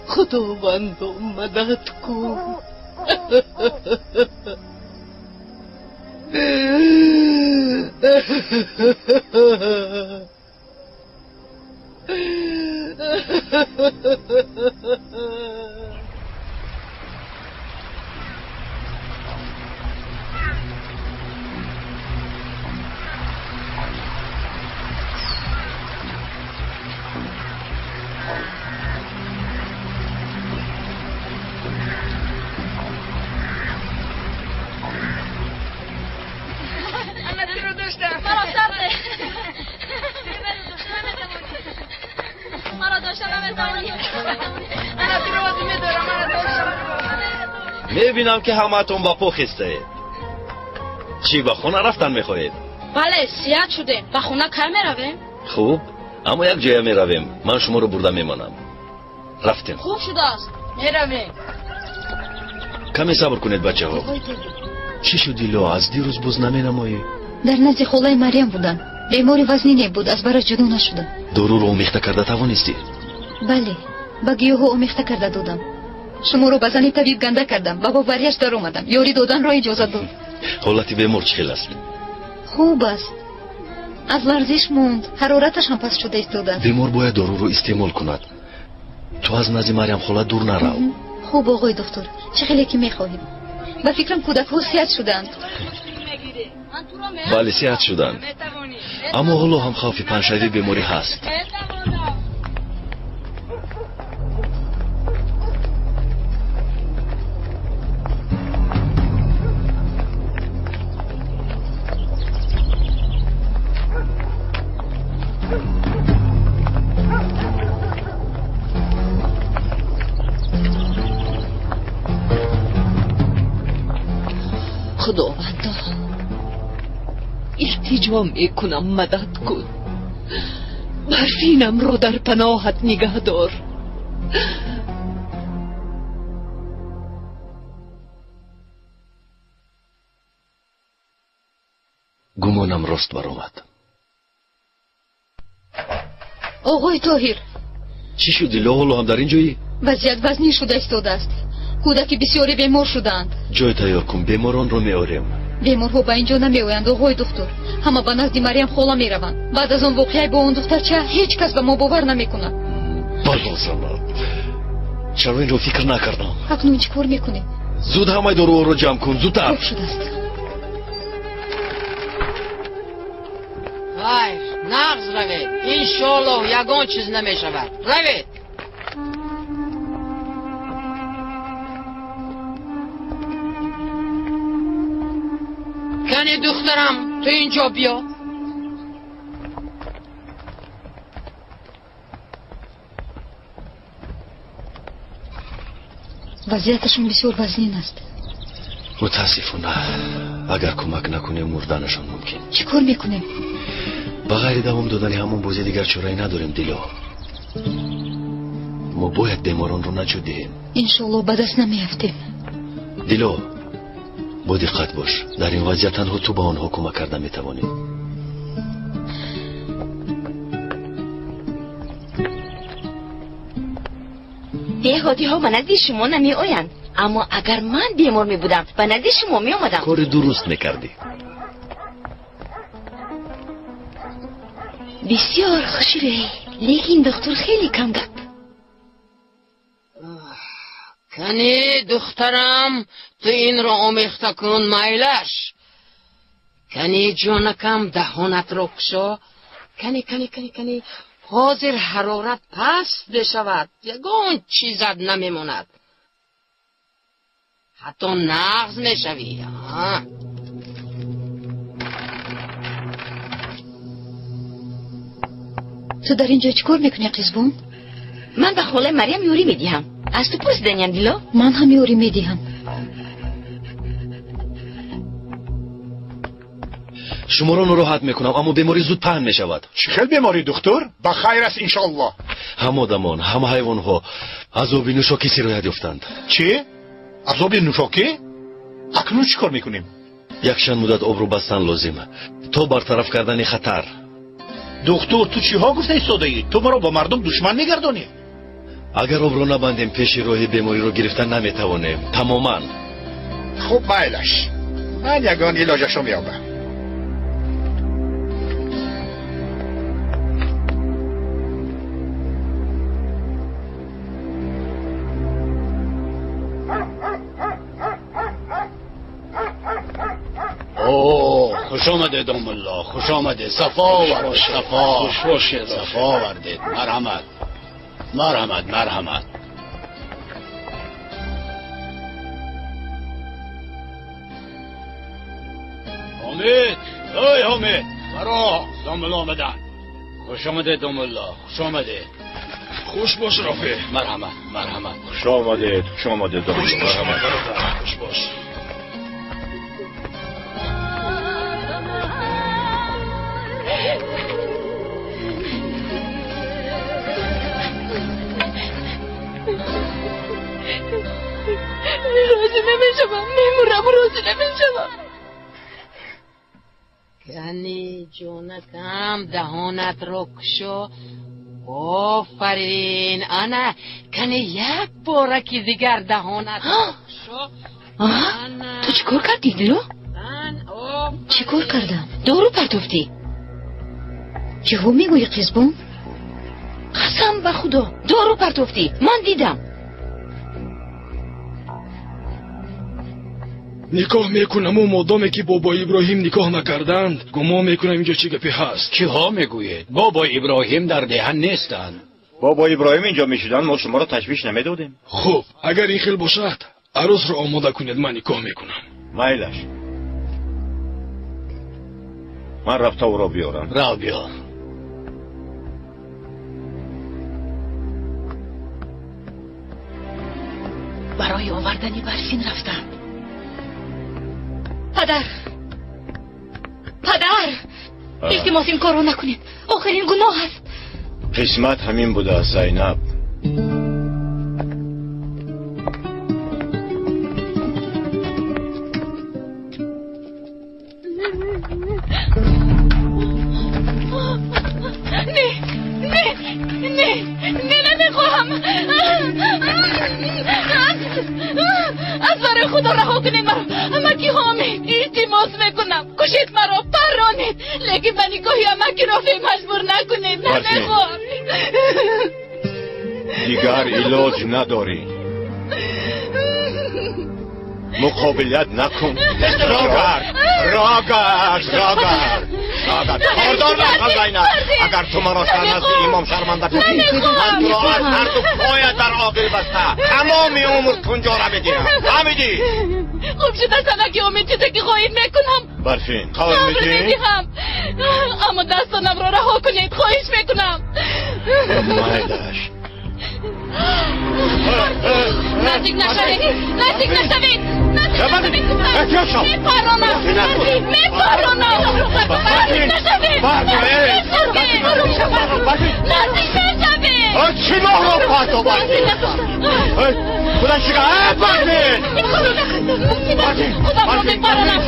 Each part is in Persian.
خداوند مدد کن. میبینم که همتون با پو خسته. چی با خونه رفتن میخواهید؟ بله سیاد شده. با خونه کار میرویم؟ خوب، اما یک جای میرویم. من شما رو برده میمانم. رفتیم. خوب شده است. میرویم. کمی صبر کنید بچه ها. چی شدی لو؟ از دیروز باز نمینمایی؟ در نزد خالای مریم بودم. بیماری وزنی بود، از برای جدا نشدم. دارو رو آمیخته کرده توانستی؟ بله، با گیاها آمیخته کرده دادم. شما رو به زن طبیب گنده کردم. با باوریش در اومدم. یاری دادن را اجازه داد. حالتی بیمار چخیل است؟ خوب است. از لرزش موند. حرارتش هم پس شده ایستاده. بیمار باید دارو رو استعمال کند. تو از نزد مریم خاله دور نرو. خوب آقای دکتر، چه خیلی که میخواهید. با فکرم کودک ها صحت شدند. بله صحت شدند، اما حالا هم خوف پنشوی بیماری هست. خداوندا التجا میکنم مدد کن. برفینم رو در پناهت نگه دار. گمانم راست برآمد. آقای طاهر، چی شدی لو؟ هم در اینجایی؟ وضعیت وزنی شده ایستاده است. کودکی بسیاری بیمار شدند. جای تیار کن، بیماران رو میاریم. بیمارها به اینجا نمیآیند آقای دکتر. همه به نزد مریم خاله میروند. بعد از آن واقعه با اون دختر چه هیچ کس به ما باور نمیکند. بلوزم، چرا این رو فکر نکردم؟ اکنون چی کار میکنی؟ زود همه دارو رو جمع کن، زودتر. خوب شده است. خیر، نغز روید. انشالله یگان چیز نمیشود. روید. کنی دخترم تو اینجا بیا. وضعیتشون بسیار وزنین است. متاسفانه اگر کمک نکنیم مردنشان ممکن. چی کار میکنیم؟ بغیر دوام دادن همون بازی دیگر چرایی نداریم دیلو. ما باید بیماران رو نجات دهیم. انشالله به دست نمیافتیم. دیلو با دقت باش، در این وضعیت تنها تو با آنها کمک کرده میتوانی. دهاتی ها به نزد شما نمی آیند، اما اگر من بیمار می بودم به نزد شما می آمدم. کار درست میکردی. بسیار خوشی، لیکن دکتر خیلی کم گپ. کنی دخترم تو این را آمیخته کن میلش. کنی جانکم دهانت را کشا. کنی حاضر حرارت پست بشود، یگان چیزت نمیموند، حتی نغز میشوی. تو در اینجا چی کار میکنی قزبون؟ من به خاله مریم یوری میدیم. از تو پرسیدن دیلو؟ من هم یوری میدیم. شما رو ناراحت میکنم، اما بیماری زود پهن میشود. چه خیلی بیماری دکتر؟ بخیر است انشالله. هم آدمان هم حیوان ها عذاب نوشاکی سرایت یافتند. چی؟ عذاب نوشاکی؟ اکنون چی کار میکنیم؟ یک چند مدت آب رو بستن لازمه تا برطرف کردن خطر. دکتر تو چی ها گفته ایستاده ای؟ تو مرا با مردم دشمن میگردانی؟ اگر آب رو نبندیم پیش راهی بیماری رو گرفتن نمیتوانیم تماما. خب بایلش، من یگان علاجشو میابم. خوش آمده دام الله، خوش آمده. صفا ورد، صفا خوش باشه، صفا وردید. مرحمت مرحمت مرحمت. حامد، ای حامد، برا دام الله آمدن. خوش آمده دام الله، خوش آمده. خوش باش رفیق. مرحمت مرحمت. خوش آمده دام الله. مرحمت. خوش باش. راضی نمیشم، میمورم، راضی نمیشم. کنی جونکم دهانت رو کشو. آفرین انا. کنی یک بارکی دیگر دهانت رو کشو. تو چیکار کردی دیلو؟ چیکار کردم؟ دارو پرتوفتی؟ چه میگویی قزبون؟ قسم به خدا دارو پرتوفتی، من دیدم. نکاح میکنم و مادامی که بابا ابراهیم نکاح نکردند گمان میکنم اینجا چه گپی هست. چی ها میگوید؟ بابا ابراهیم در دهن نیستند. بابا ابراهیم اینجا میشدن ما شما را تشویش نمیدادیم. خب اگر این خیل باشد عروس را آماده کنید، من نکاح میکنم. مایلش من رفته او را بیارم. را بیار. برای آوردن برفین رفتن. پدر التماس این کارو نکنید، آخرین گناه است. قسمت همین بوده زینب. نمیخواهم. از برای خدا رها کنید مرا. امکی حامد التماس میکنم کشید مرا، پرانید، لیکن به نکاحی امکی رافی مجبور نکنید. نمیخواهم. دیگر علاج نداری، مقابلت نکن. راگر خاردار نکن زینب. اگر تو مرا سرنزد امام شرمنده کنی من تو را از هر دو پایت در آقل بسته تمام عمر کنجا را میگیرم. فهمیدی؟ خوب شده سنکی امید چیزی که خواهید میکنم. برفین قول میدی؟ اما دستانم را رها کنید، خواهش میکنم. مایلش نزدیک نشوید. میپرانم. چی نوع رو پاتو باید خدا شکر بردین خدا میپرانم.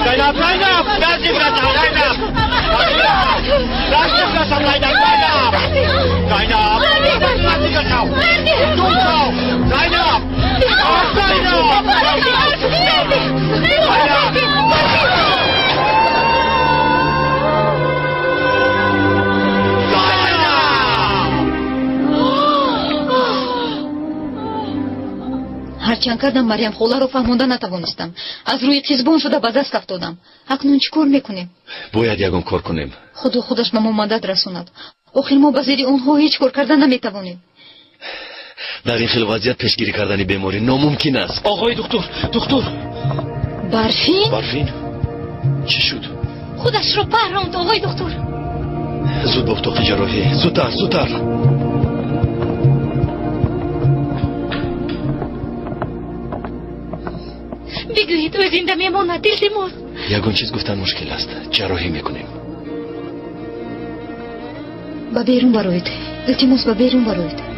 زینب نزدیک رسم هرچند کردم مریم خولا رو فهمونده نتوانستم. از روی قزبان شده به دست افتادم. اکنون چیکار میکنیم؟ باید یگان کار کنیم. خدا خودش به ما مدد رسوند. آخر ما به زیر اونها هیچ کار کردن نمیتوانیم. در این خیل وضعیت پیشگیری کردن بیماری ناممکن است. آقای دکتر برفین چی شد؟ خودش رو پراند آقای دکتر. زود به اتاق جراحی، زودتر. بگویید او زنده میماند. التماس یگان چیز گفتن مشکل است. جراحی میکنیم. با بیرون بروید. التماس با بیرون بروید.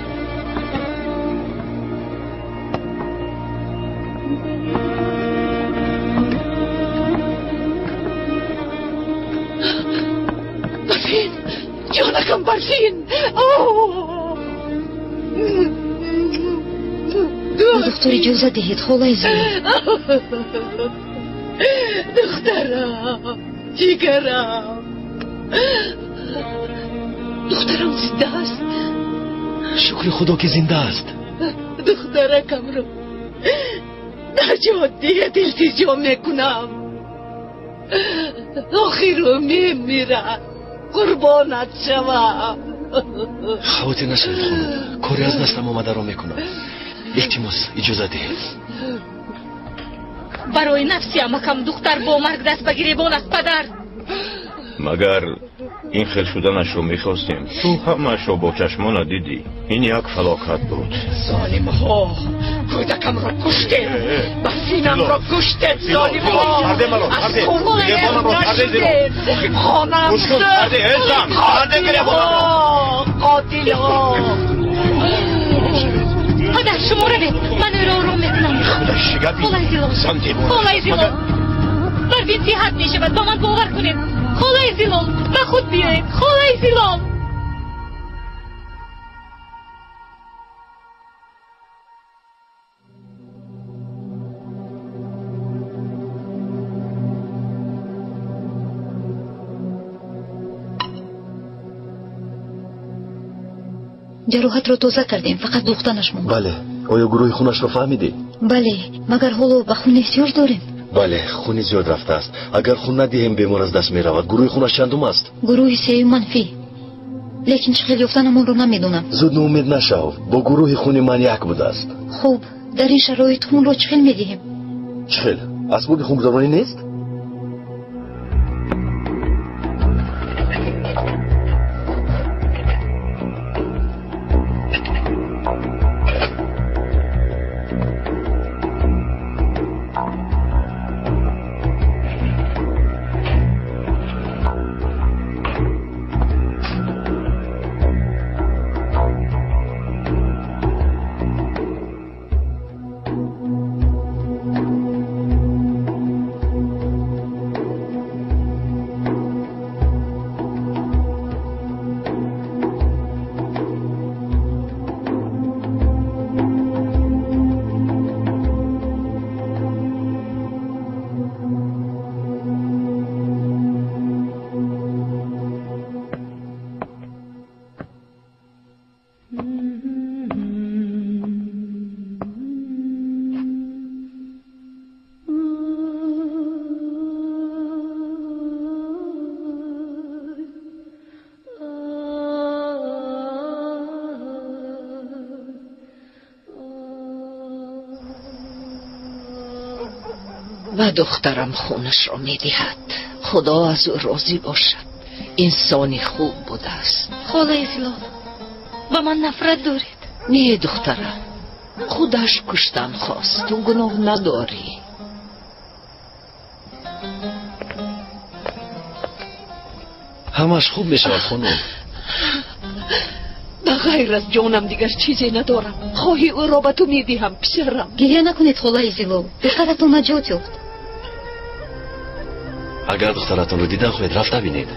یکم برفین دکتر اجازه دهید خالای زیلو. دخترم جیگرم دخترم زنده است. شکر خدا که زنده است. دخترکم رو نجات دیگه التجا میکنم. آخر میمیرم قربانت شوم. خواهد نشد خانم، کاری از دستم آمده رو میکنم. التماس اجازه دهید. برای نفسی امکم دختر با مرگ دست بگیریبان است پدر. مگر این خیل شدنش رو میخواستیم. تو همش رو با چشمان دیدی. این یک فلاکت بود. ظالم ها کودکم را کشته بسینم را کشته. ظالم ها از خونهایم نشده خانم قاتل ها. پدر شما رو بید من رو آروم میکنم. خدا شگفی خالای زیلو برفین صحت میشود با من باور کنید. خالای زیلو به خود بیایید. خالای زیلو جراحت رو تازه کردیم، فقط دوختنش موند. بله. آیا گروه خونش رو فهمیدی؟ بله، مگر حالا به خون احتیاج داریم؟ بله، خونی زیاد رفته است. اگر خون ندهیم بیمار از دست می رود. گروه خونش چندم است؟ گروه سه منفی. لیکن چه خیلی افتنمون رو نمیدونم. زود نومید نشو. با گروه خونی من یک بوده است. خوب، در این شرایط خون رو چخیل میدهیم؟ چخیل؟ اسباب خونگذرانی نیست؟ و دخترم خونش را میدهد. خدا از او راضی باشد. انسانی خوب بوده است. خالای زیلو با من نفرت دارید؟ نه دخترم، خودش کشتن خواست. تو گناه نداری. همش خوب میشود خانم. به غیر از جانم دیگر چیزی ندارم. خواهی او را به تو میدهم پسرم. گریه نکنید خالای زیلو، دخترتون نجات یافت. اگر دخترتون رو دیدن خواهید رفت بینید.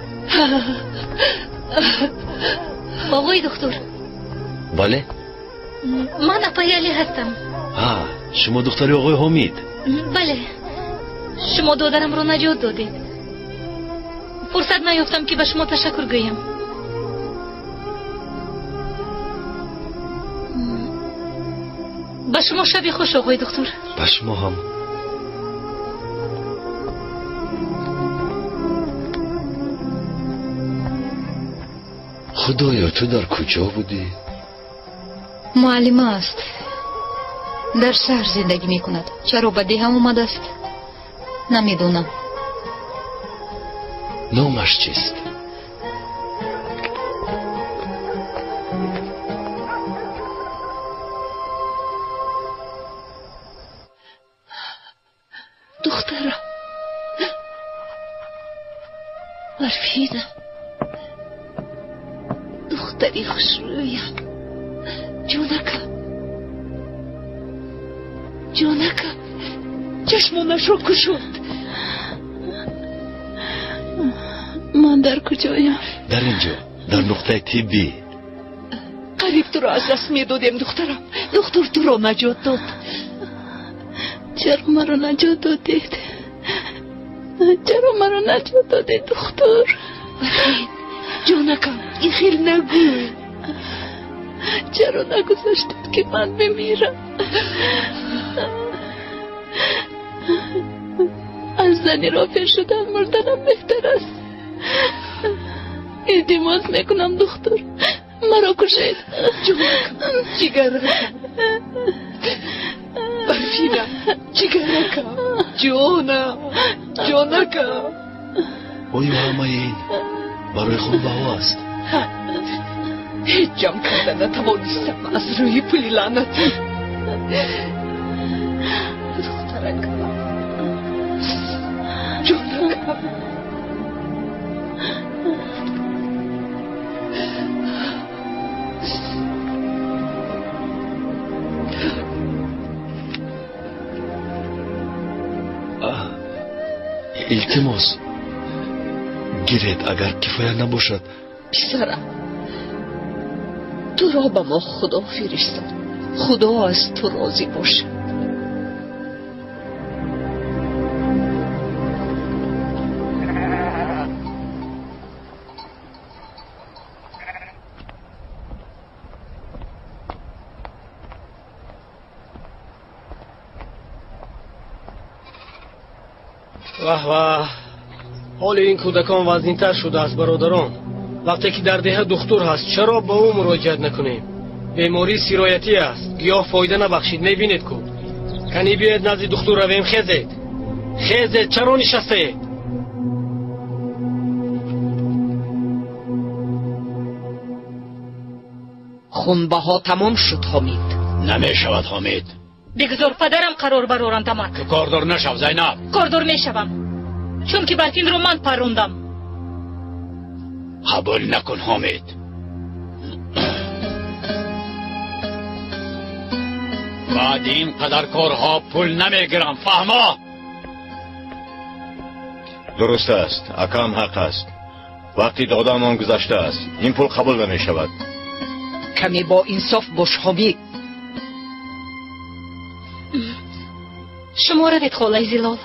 آقای دکتر. بله؟ من اپایالی هستم. شما دختری آقای حمید؟ بله، شما دادرم رو نجات دادید. فرصت نیافتم که به شما تشکر گویم. به شما شبی خوش آقای دکتر. به شما هم. خدایا تو در کجا بودی؟ معلمه است. در شهر زندگی می کند. چرا به دیهم اومده است؟ نمیدونم. نامش چیست؟ دخترم مرفینم، دختری خوشرویم، جونکم چشمانش رو کشوند. من در کجایم؟ در اینجا در نقطه طبی. قریب تو را از دست میدادیم دخترم. دکتر تو را نجات داد. چرا مرا نجات دادید؟ چرا مرا نجات دادید دکتر؟ برفین جانکم این خیلی نگوی. چرا نگذاشتید که من بمیرم؟ از زنی رافع شدن مردنم بهتر است. التماس میکنم دکتر مرا کشید. جانکم جگرکم برفینم جگرکم جانکم. آیا همه این برای خون بها است؟ هیچ جمع کردن نتوانستم از روی پلی لعنتی. دخترکم جانکم. التماس گیرید اگر کفایت نباشد. پسرم تو را به ما خدا فرستاد. خدا از تو راضی باشد. واه واه، حال این کودکان وزنی‌تر شده است برادران. وقتی که در ده دکتر هست چرا به او مراجعت نکنیم؟ بیماری سیرایتی است، گیاه فایده نبخشید. میبینید کو کنی بیاید نزد دکتر رویم. خیزید چرا نشسته؟ خونبه ها تمام شد حامد. نمیشود حامد. بگذار پدرم قرار برارند تمام. که کاردار نشو زینب. کاردار میشوم چون که برفین رو من پروندم. قبول نکن حامد. بعد این قدر کارها پول نمیگیرم فهما؟ درست است. اکام حق است. وقتی دادمان گذشته است این پول قبول نمی شود. کمی با انصاف باش حامد. شما روید خاله زلال.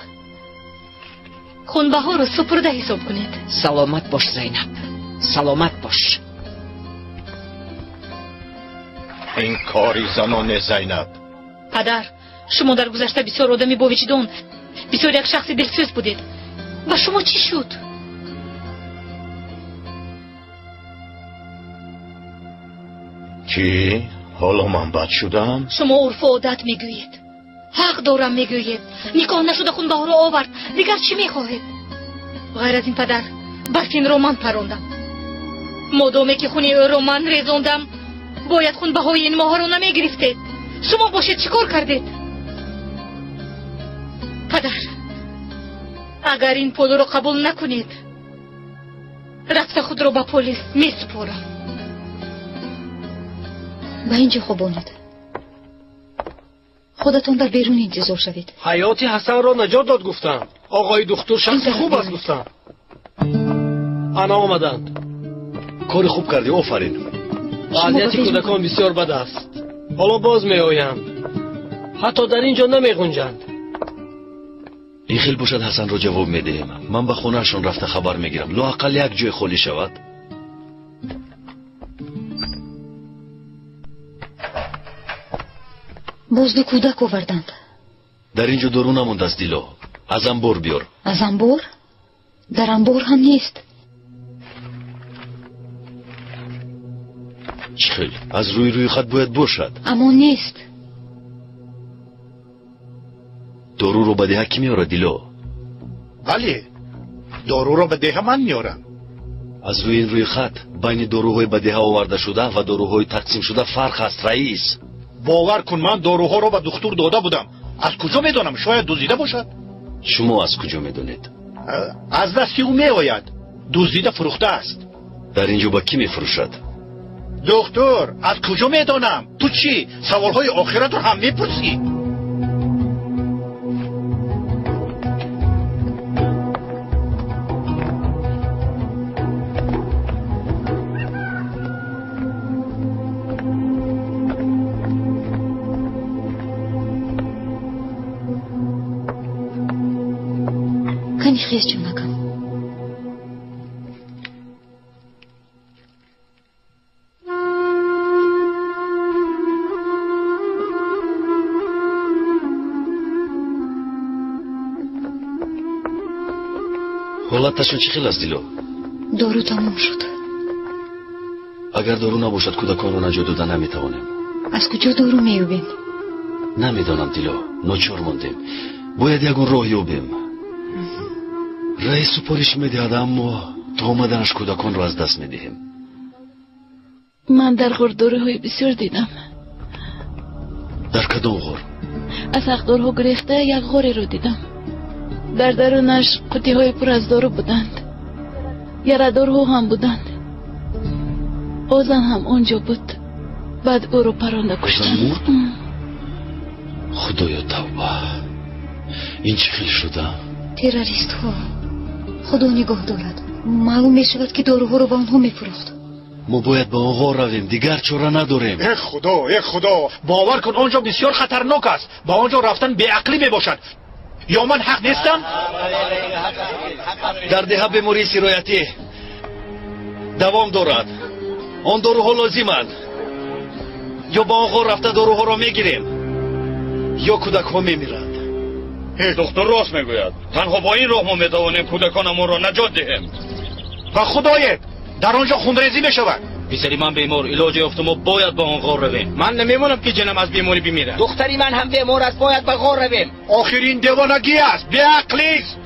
خونبه ها رو سپرده حساب کنید. سلامت باش زینب. سلامت باش. این کاری زنانه زینب. پدر شما در گذشته بسیار آدمی با وجدان، بسیار یک شخص دلسوز بودید. با شما چی شد؟ چی؟ حالا من بد شدم؟ شما عرف و عادت میگویید. حق دارم میگویید. نکاح نشده خونبه ها رو آورد. دیگر چی میخواهید؟ غیر از این پدر برفین رو من پروندم. مادامی که خونی او رو من ریزاندم باید خونبه های این ماه رو نمیگرفتید. شما باشید چیکار کردید؟ پدر اگر این پول رو قبول نکنید رفت خود رو به پلیس میسپارم. به اینجا خوابانید. خودتون در بیرون انتظار شوید. حیات حسن را نجات داد گفتم. آقای دکتر شخص خوب است گفتم. انا آمدند. کار خوب کردی آفرین. وضعیت کودکان بسیار بد است. حالا باز می آیند. حتی در اینجا نمی گنجند. این خیلی باشد حسن را جواب میدهیم. من به خونهشان رفته خبر میگیرم. لااقل یک جای خالی شود. باز دو کودک آوردند. در اینجا دارو نموند از دیلا. از انبار بیار. از انبار؟ در انبار هم نیست. خیلی از روی خط باید باشد. اما نیست. دارو رو به ده کی میاره دیلا؟ بله دارو رو به ده من میارم. از روی خط بین داروهای به ده آورده شده و داروهای تقسیم شده فرق است رئیس. باور کن من داروها رو به دکتر داده بودم. از کجا میدونم؟ شاید دزدیده باشد. شما از کجا میدونید؟ از دستی او میآید. دزدیده فروخته است. در اینجا با کی میفروشد؟ دکتر از کجا میدونم؟ تو چی؟ سوالهای آخرت رو هم میپرسی؟ خیز جونکم. حالتشون چی خیلی است دیلو؟ دارو تمام شد. اگر دارو نباشد کودکان رو نجات دادن نمیتوانیم. از کجا دارو میوبین؟ نمیدانم دیلو، ناچار موندیم. باید یکون راه یابیم. رئیس سپارش میدهد اما تا آمدنش کودکان رو از دست میدهیم. من در غار داره های بسیار دیدم. در کدام غار؟ از حقدارها گریخته یک غاری رو دیدم. در درونش قطعه های پر از دارو بودند. یردارها هم بودند. آزن هم اونجا بود. بعد او رو پرانده کشتن. خدایا توبه. این چی خیلی شده؟ تروریست ها. خدا نگاه دارد. معلوم می شود که داروها رو با اونها می فروخت. ما باید به آنها رویم، دیگر چاره نداریم. ای خدا باور کن آنجا بسیار خطرناک است. با آنجا رفتن بی عقلی می باشد. یا من حق نیستم؟ در ده بیماری سرایتی دوام دارد. آن داروها لازمند. یا با آنها رفته داروها را میگیریم یا کودک ها میمیرند. دکتر راست میگوید. تنها با این راه ما میتوانیم کودکانمون را نجات دهیم. و خدایت در آنجا خونریزی می شود. پسری من بیمار علاج یافته، ما باید به آن غار رویم. من نمیمونم که جنم از بیماری بمیره. دختری من هم بیمار است، باید به غار رویم. آخرین دیوانگی است، بی عقلی است.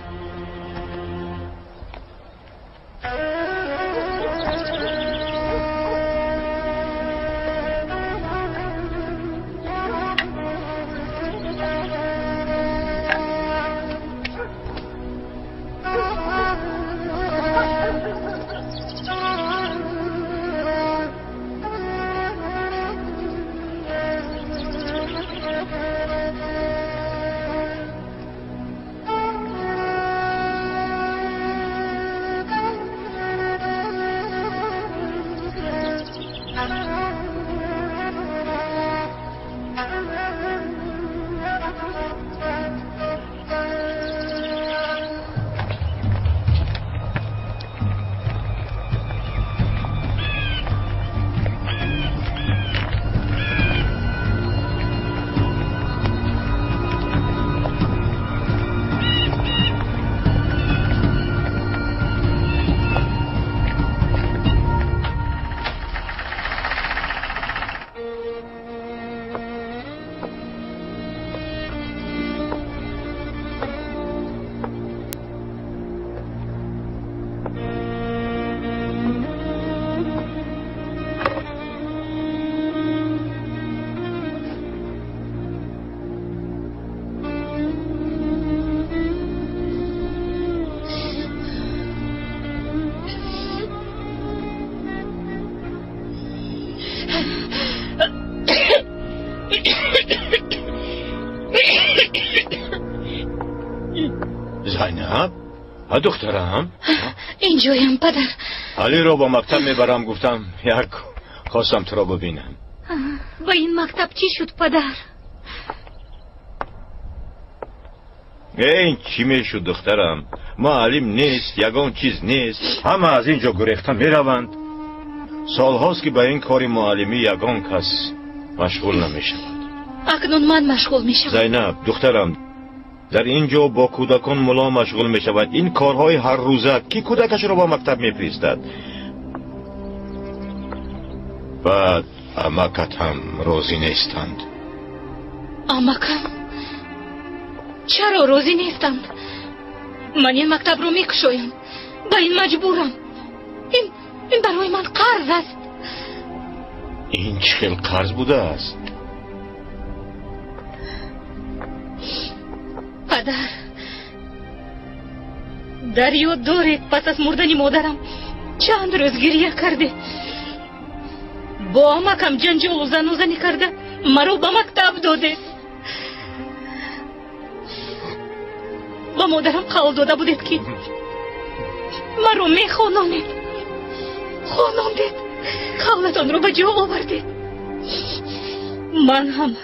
زینب؟ دخترم؟ اینجایم پدر. علی را با مکتب میبرم، گفتم یک خواستم تو را ببینم. با این مکتب چی شد پدر؟ این چی میشد دخترم؟ معلم نیست، یگان چیز نیست. همه از اینجا گریخته میروند. سالهاست که به این کاری معلمی یگان کس مشغول نمیشود. اکنون من مشغول میشم. زینب دخترم، در اینجا با کودکان ملا مشغول می شود. این کارهای هر روزه کی کودکش را با مکتب می فرستد؟ بعد امکت هم راضی نیستند. امکم؟ چرا راضی نیستند؟ من این مکتب رو میکشایم. با این مجبورم. این برای من قرض است. این چه خیل قرض بوده است؟ پدر، در یاد دارید پس از مردن مادرم چند روز گریه کرده. با امکم جنجال و زنی کرده مرا به مکتب داده. با مادرم قول داده بودید که مرا میخوانانید. خواندید، قولتان رو به جا آوردید. من هم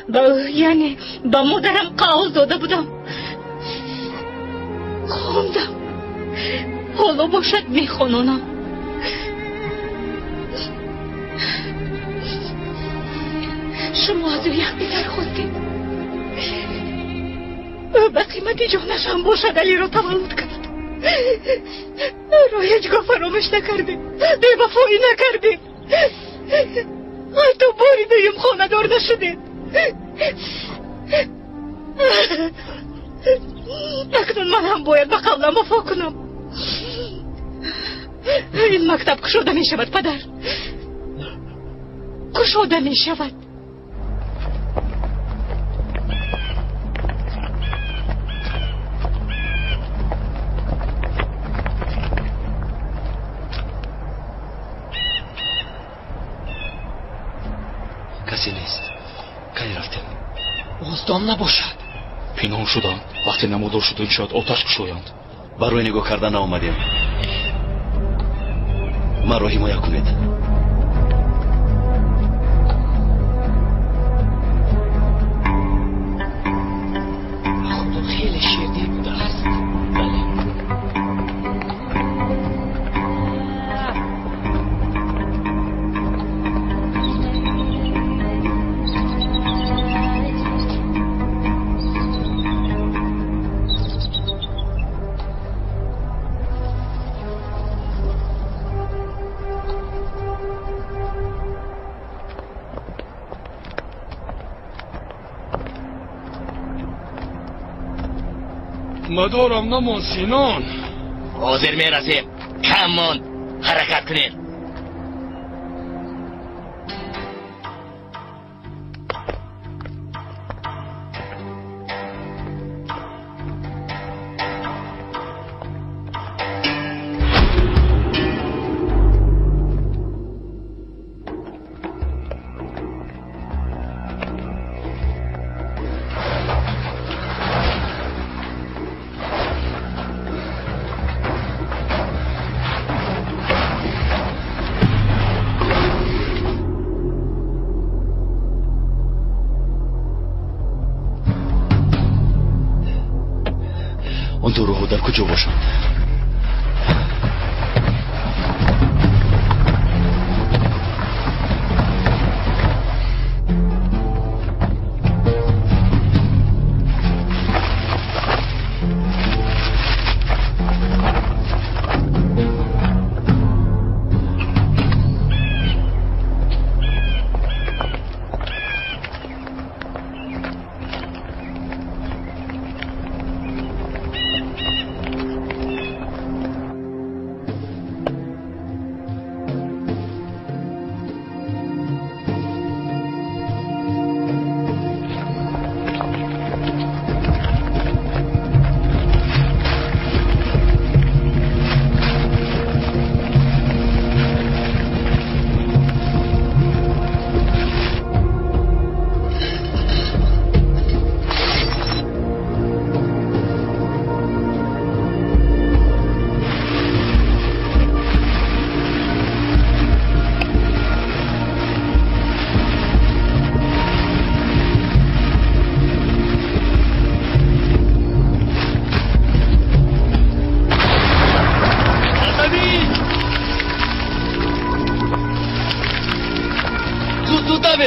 به مادرم قول داده بودم. خواندم. حالا باشد میخوانم. شما از او یک بیتر خواستید. به قیمت جانش هم باشد علی را تولد کرد. را هیچگاه فراموش نکرده، بی‌وفایی نکرده، حتی باری دویم خانه‌دار نشده. اکنون من هم باید به قولم وفا کنم. این مکتب گشوده می شود پدر، گشوده می شود. کسی نیست. کی رفتیم؟ بازدام نباشد. پنهان شدند. وقتی نمودار شدیم شاید آتش گشایند. برای نگاه کردن آمدیم. ما را حمایت کنید. خدا خیلی شیرینی بوده است. بله. مدارم نمان سینان. حاضر میرسیم. کم ماند. حرکت کنید. اون دروغ در کجا باشند؟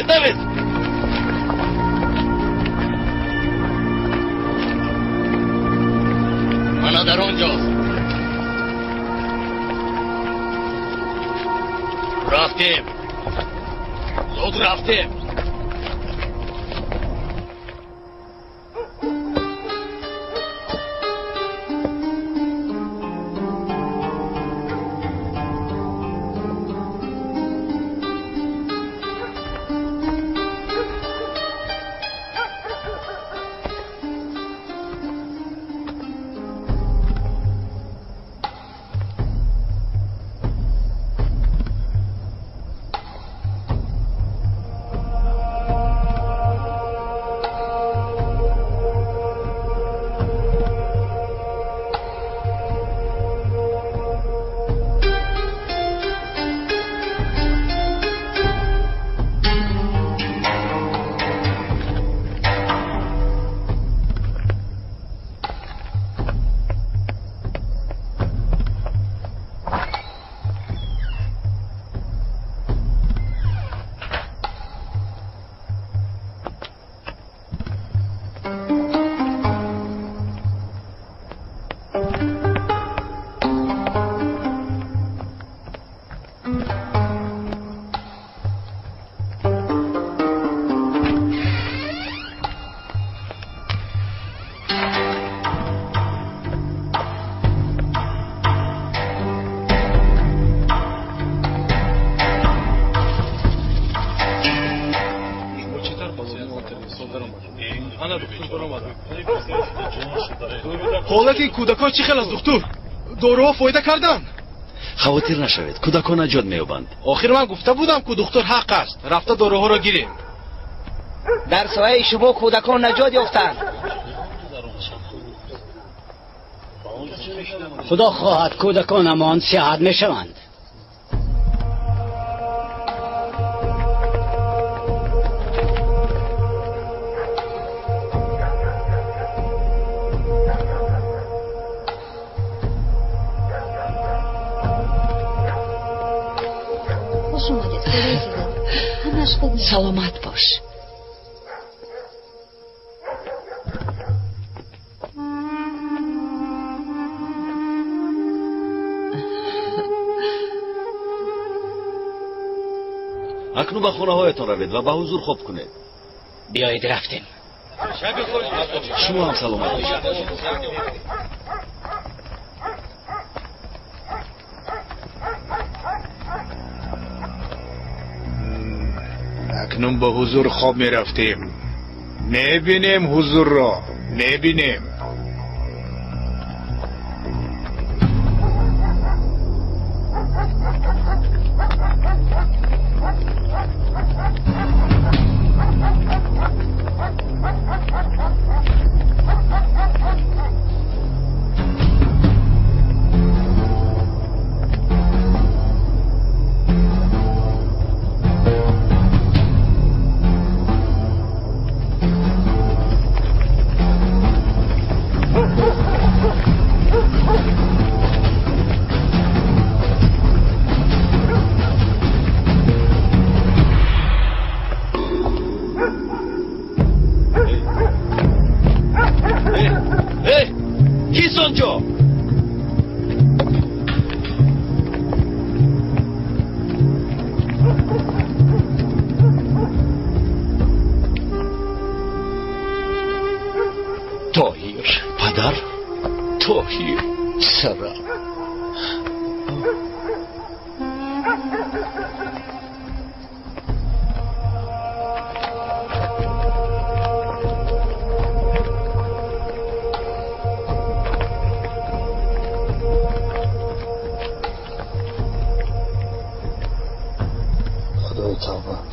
David! مانا در اونجاست. رفتیم. زود رفتیم. حالا که این کودکان چی خیلی از دکتر داروها فایده کردن؟ خواطر نشوید، کودکان نجات میابند. آخر من گفته بودم که دکتر حق است، رفته داروها را گیریم. در سایه شما کودکان نجات یافتند. خدا خواهد کودکانمان صحت میشوند. سلامت باش. اکنون به خونه هایتان روید و به حضور خوب کنید. بیایید رفتیم. شما هم سلامت باشید. اکنون به حضور خواب می رفتیم، میبینیم حضور را، میبینیم.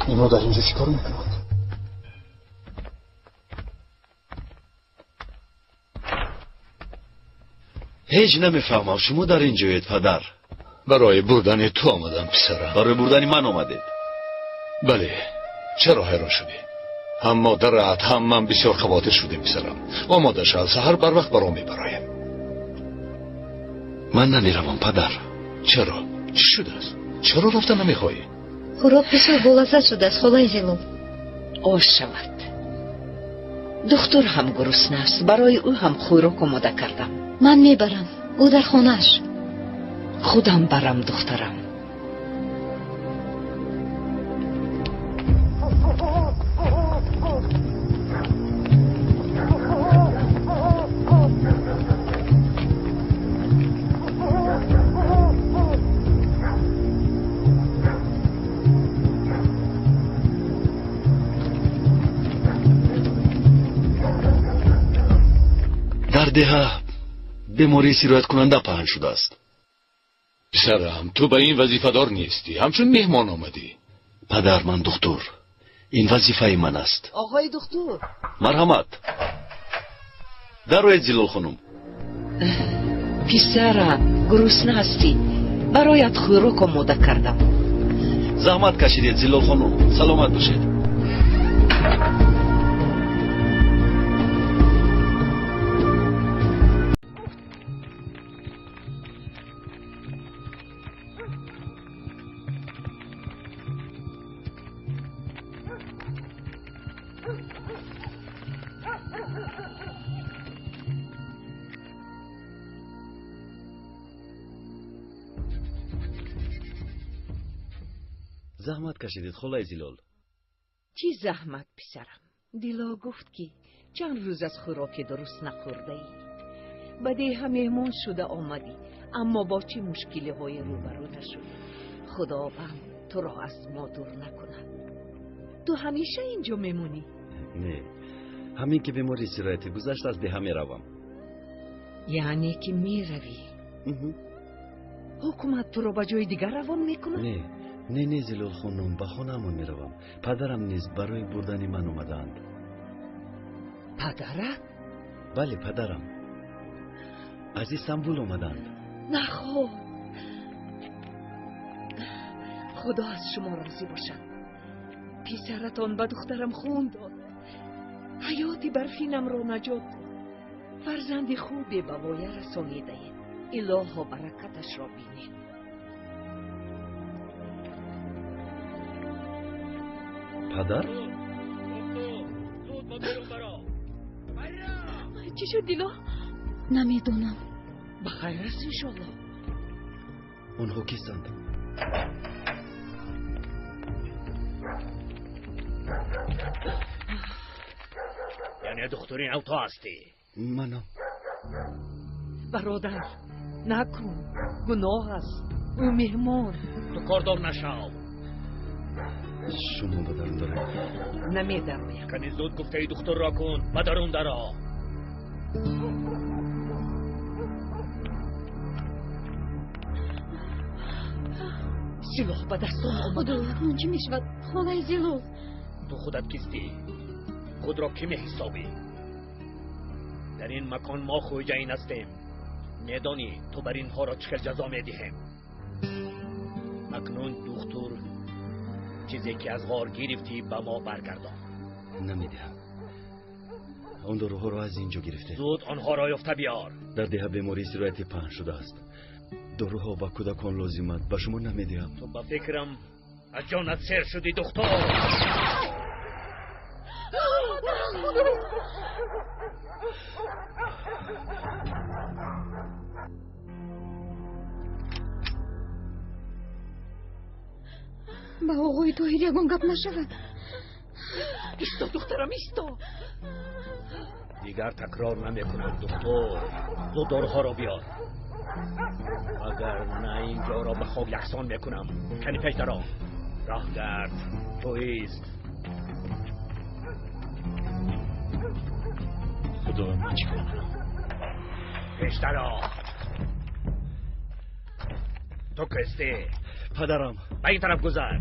اینا در اینجا چیکار میکنند؟ هیچ نمیفهمم شما در اینجایید پدر. برای بردن تو آمدم پسرم. برای بردن من آمدید؟ بله. چرا حیران شدی؟ هم مادرت هم من بسیار خواطر شدیم پسرم. آماده شد، سحر بر وقت برام میبرایم. من نمیروم پدر. چرا؟ چی شده است؟ چرا رفتن نمیخواهی؟ خوراب بسیار بلازت شده است خالای زیلو. آش شود. دختر هم گرسنه است، برای او هم خوراک آماده کردم. من میبرم، او در خانهش. خودم برم دخترم. در ده بیماری سیرایت کننده پهن شده است. پسرم تو به این وظیفه دار نیستی، همچون مهمان آمدی. پدر من دکتر، این وظیفه من است. آقای دکتر مرحمت. دروید زیلال خانم. پسرم گرسنه هستی، برایت خوراک آماده کردم. زحمت کشیدید زیلال خانم، سلامت باشید. زحمت کشیدید خالای زیلال. چی زحمت پسرم؟ دیلا گفت که چند روز از خوراک درست نخورده ای. بده مهمان شده آمدی، اما با چه مشکلی های روبرو نشدی. خداوند تو را از ما دور نکند. تو همیشه اینجا میمونی؟ نه، همین که بیماری سرایتی گذشت از ده می روم. یعنی که می روی؟ حکومت تو رو به جای دیگر روان میکنه؟ نه زلال خانم، به خانه‌مون می روم. پدرم نیز برای بردن من اومدند. پدرت؟ بله پدرم. از استانبول اومدند. نه خب، خدا از شما راضی باشد. پسرتان به دخترم خون داد، حیات برفینم را نجات داد. فرزند خوبی به وایه رسانیده اید. الها برکتش را بینید. پدر؟ چی شد دیلو؟ نمیدونم. بخیر است انشالله. اونها کیستند؟ یعنی دخترین او تو هستی؟ منم. برادر نکن، گناه است. او مهمان. تو کاردار نشو. شما بدرون داره. نمیدم. کنی زود گفته ای دختر را کن، بدرون داره. سلاح به دستان آمده. خدا چی میشود؟ خالای زلال، تو خودت کیستی؟ خود را کی میحسابی؟ در این مکان ما خوجه این هستیم. میدانی تو بر اینها را چقدر جزا میدهیم. اکنون دختر چیزی که از غار گرفتی به ما برگردان. نمیدهم. اون داروها را از اینجا گرفته. زود آنها را یافته بیار. در ده بیماری سرایتی پهن شده است. داروها و کودکان لازمت به شما نمیدهم. تو به فکرم از جانت سیر شدی دختر. با آقای طاهر یگان گپ نشود. ایستا دخترم ایستا. دیگر تکرار نمیکنم دکتر. زود داروها را بیار. اگر نه اینجا را به خواب یکسان میکنم. کنی پیش درا. راه گرد. تو ایست. خدا من چی کنم؟ پیش درا. تو کستی؟ پدرم. به این طرف گذر.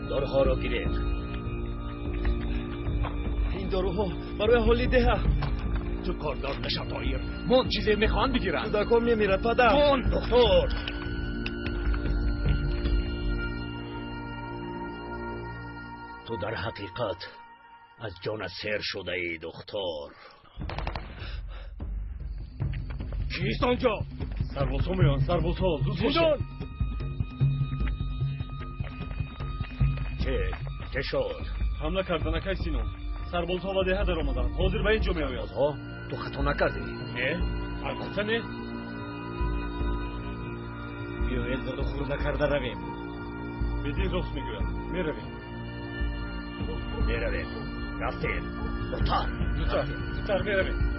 داروها را گرفت. این داروها برای حالی ده. تو کاردار نشد آیر. من چیزی میخوان بگیرن. کودکان میمیرد پدر. من دکتر. تو در حقیقت از جان سیر شده ای دکتر. کیست آنجا؟ سرباز ها میان. سرباز ها زود باشد. چه شد؟ حمله کردن اکای سینون. سرباز ها و ده در آمدن. حاضر به اینجا می آید. تو خطا نکردی؟ نه البته نه. بیاید زد و خورده کرده رویم. بدین راست میگوید. می رویم. رفتیم. زودتر زودتر می رویم.